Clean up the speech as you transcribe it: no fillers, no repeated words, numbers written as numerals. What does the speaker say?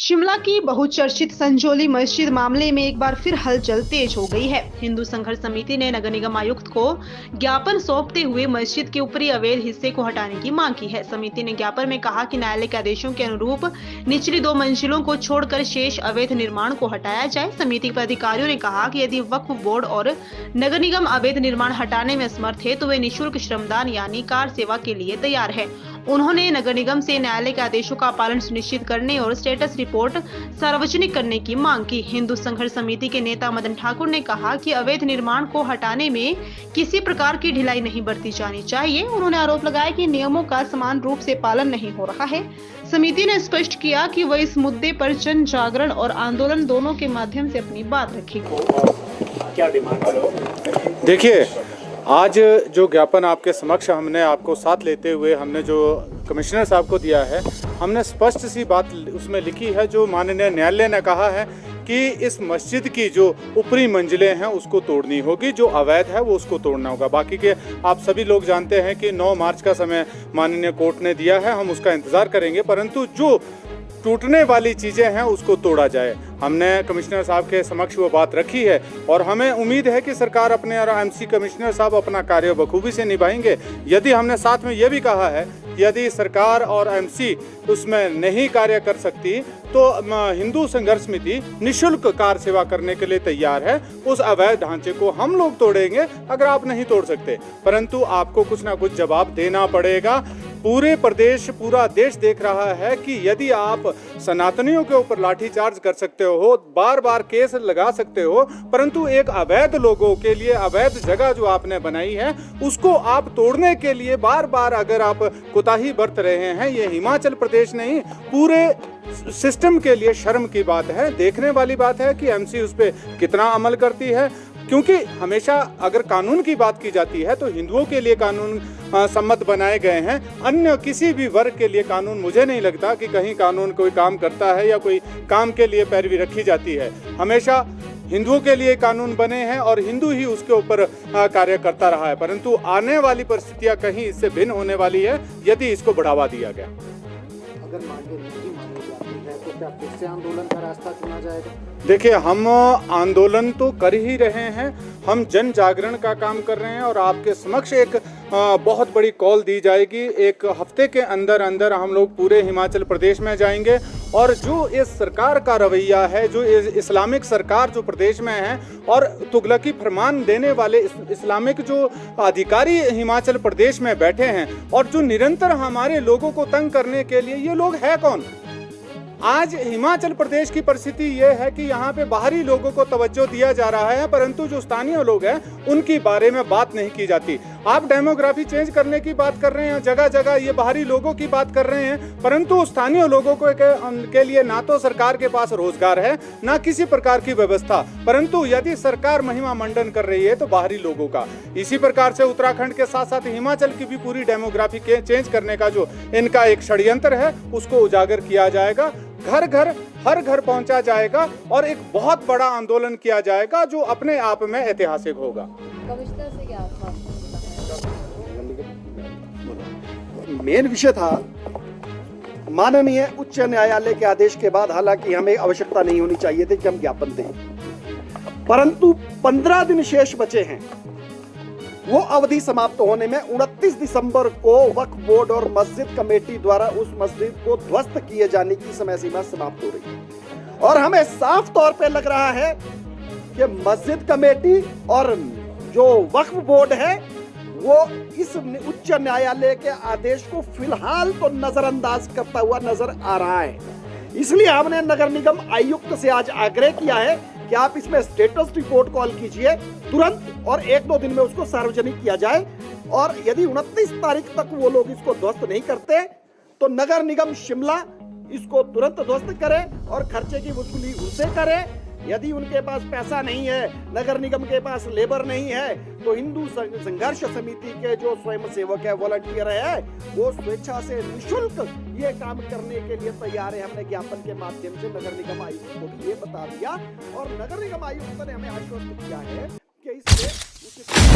शिमला की बहुचर्चित संजौली मस्जिद मामले में एक बार फिर हलचल तेज हो गई है। हिंदू संघर्ष समिति ने नगर निगम आयुक्त को ज्ञापन सौंपते हुए मस्जिद के ऊपरी अवैध हिस्से को हटाने की मांग की है। समिति ने ज्ञापन में कहा कि न्यायालय के आदेशों के अनुरूप निचली 2 मंजिलों को छोड़कर शेष अवैध निर्माण को हटाया जाए। समिति के अधिकारियों ने कहा कि यदि वक्फ बोर्ड और नगर निगम अवैध निर्माण हटाने में असमर्थ है तो वे निःशुल्क श्रमदान यानी कार सेवा के लिए तैयार है। उन्होंने नगर निगम से न्यायालय के आदेशों का पालन सुनिश्चित करने और स्टेटस रिपोर्ट सार्वजनिक करने की मांग की। हिंदू संघर्ष समिति के नेता मदन ठाकुर ने कहा कि अवैध निर्माण को हटाने में किसी प्रकार की ढिलाई नहीं बरती जानी चाहिए। उन्होंने आरोप लगाया कि नियमों का समान रूप से पालन नहीं हो रहा है। समिति ने स्पष्ट किया कि वह इस मुद्दे पर जन जागरण और आंदोलन दोनों के माध्यम से अपनी बात रखेगी। क्या डिमांड? देखिए, आज जो ज्ञापन आपके समक्ष हमने आपको साथ लेते हुए हमने जो कमिश्नर साहब को दिया है, हमने स्पष्ट सी बात उसमें लिखी है। जो माननीय न्यायालय ने कहा है कि इस मस्जिद की जो ऊपरी मंजिलें हैं उसको तोड़नी होगी, जो अवैध है वो उसको तोड़ना होगा। बाकी के आप सभी लोग जानते हैं कि 9 मार्च का समय माननीय कोर्ट ने दिया है, हम उसका इंतज़ार करेंगे, परंतु जो टूटने वाली चीज़ें हैं उसको तोड़ा जाए। हमने कमिश्नर साहब के समक्ष वो बात रखी है और हमें उम्मीद है कि सरकार अपने और एमसी कमिश्नर साहब अपना कार्य बखूबी से निभाएंगे। यदि हमने साथ में ये भी कहा है कि यदि सरकार और एमसी उसमें नहीं कार्य कर सकती तो हिंदू संघर्ष समिति निःशुल्क कार सेवा करने के लिए तैयार है। उस अवैध ढांचे को हम लोग तोड़ेंगे अगर आप नहीं तोड़ सकते, परंतु आपको कुछ ना कुछ जवाब देना पड़ेगा। पूरे प्रदेश, पूरा देश देख रहा है कि यदि आप सनातनियों के ऊपर लाठीचार्ज कर सकते हो, बार बार केस लगा सकते हो, परंतु एक अवैध लोगों के लिए अवैध जगह जो आपने बनाई है उसको आप तोड़ने के लिए बार बार अगर आप कोताही बरत रहे हैं, ये हिमाचल प्रदेश नहीं पूरे सिस्टम के लिए शर्म की बात है। देखने वाली बात है कि एमसी उस पर कितना अमल करती है, क्योंकि हमेशा अगर कानून की बात की जाती है तो हिंदुओं के लिए कानून सम्मत बनाए गए हैं। अन्य किसी भी वर्ग के लिए कानून मुझे नहीं लगता कि कहीं कानून कोई काम करता है या कोई काम के लिए पैरवी रखी जाती है। हमेशा हिंदुओं के लिए कानून बने हैं और हिंदू ही उसके ऊपर कार्य करता रहा है, परंतु आने वाली परिस्थितियां कहीं इससे भिन्न होने वाली है यदि इसको बढ़ावा दिया गया। अगर मांगे नहीं मानी जाती है तो क्या फिर से आंदोलन का रास्ता चुना जाएगा? देखिए, हम आंदोलन तो कर ही रहे हैं, हम जन जागरण का काम कर रहे हैं और आपके समक्ष एक बहुत बड़ी कॉल दी जाएगी। 1 हफ्ते के अंदर अंदर हम लोग पूरे हिमाचल प्रदेश में जाएंगे और जो इस सरकार का रवैया है, जो इस्लामिक सरकार जो प्रदेश में है और तुगलकी फरमान देने वाले इस्लामिक जो अधिकारी हिमाचल प्रदेश में बैठे हैं और जो निरंतर हमारे लोगों को तंग करने के लिए, ये लोग है कौन? आज हिमाचल प्रदेश की परिस्थिति ये है कि यहाँ पे बाहरी लोगों को तवज्जो दिया जा रहा है, परंतु जो स्थानीय लोग हैं उनकी बारे में बात नहीं की जाती। आप डेमोग्राफी चेंज करने की बात कर रहे हैं, जगह जगह ये बाहरी लोगों की बात कर रहे हैं, परंतु स्थानीय लोगों को के लिए ना तो सरकार के पास रोजगार है, ना किसी प्रकार की व्यवस्था। परंतु यदि सरकार महिमा मंडन कर रही है तो बाहरी लोगों का। इसी प्रकार से उत्तराखंड के साथ साथ हिमाचल की भी पूरी डेमोग्राफी के चेंज करने का जो इनका एक षड्यंत्र है उसको उजागर किया जाएगा। घर घर हर घर पहुंचा जाएगा और एक बहुत बड़ा आंदोलन किया जाएगा जो अपने आप में ऐतिहासिक होगा। कमिश्नर से क्या मेन विषय था माननीय उच्च न्यायालय के आदेश के बाद, हालांकि हमें आवश्यकता नहीं होनी चाहिए थी कि हम ज्ञापन दें, परंतु 15 दिन शेष बचे हैं। वो अवधि समाप्त होने में 29 दिसंबर को वक्फ बोर्ड और मस्जिद कमेटी द्वारा उस मस्जिद को ध्वस्त किए जाने की समय सीमा समाप्त हो रही है और हमें साफ तौर पे लग रहा है कि मस्जिद कमेटी और जो वक्फ बोर्ड है वो इस उच्च न्यायालय के आदेश को फिलहाल तो नजरअंदाज करता हुआ नजर आ रहा है। इसलिए हमने नगर निगम आयुक्त से आज आग्रह किया है कि आप इसमें स्टेटस रिपोर्ट कॉल कीजिए तुरंत और 1-2 दिन में उसको सार्वजनिक किया जाए और यदि 29 तारीख तक वो लोग इसको ध्वस्त नहीं करते तो नगर निगम शिमला इसको तुरंत ध्वस्त करे और खर्चे की वसूली उनसे करे। यदि उनके पास पैसा नहीं है, नगर निगम के पास लेबर नहीं है, तो हिंदू संघर्ष समिति के जो स्वयं सेवक है, वॉलंटियर है, वो स्वेच्छा से निःशुल्क ये काम करने के लिए तैयार है। हमने ज्ञापन के माध्यम से नगर निगम आयुक्त को भी ये बता दिया और नगर निगम आयुक्त ने हमें आश्वस्त किया है कि इससे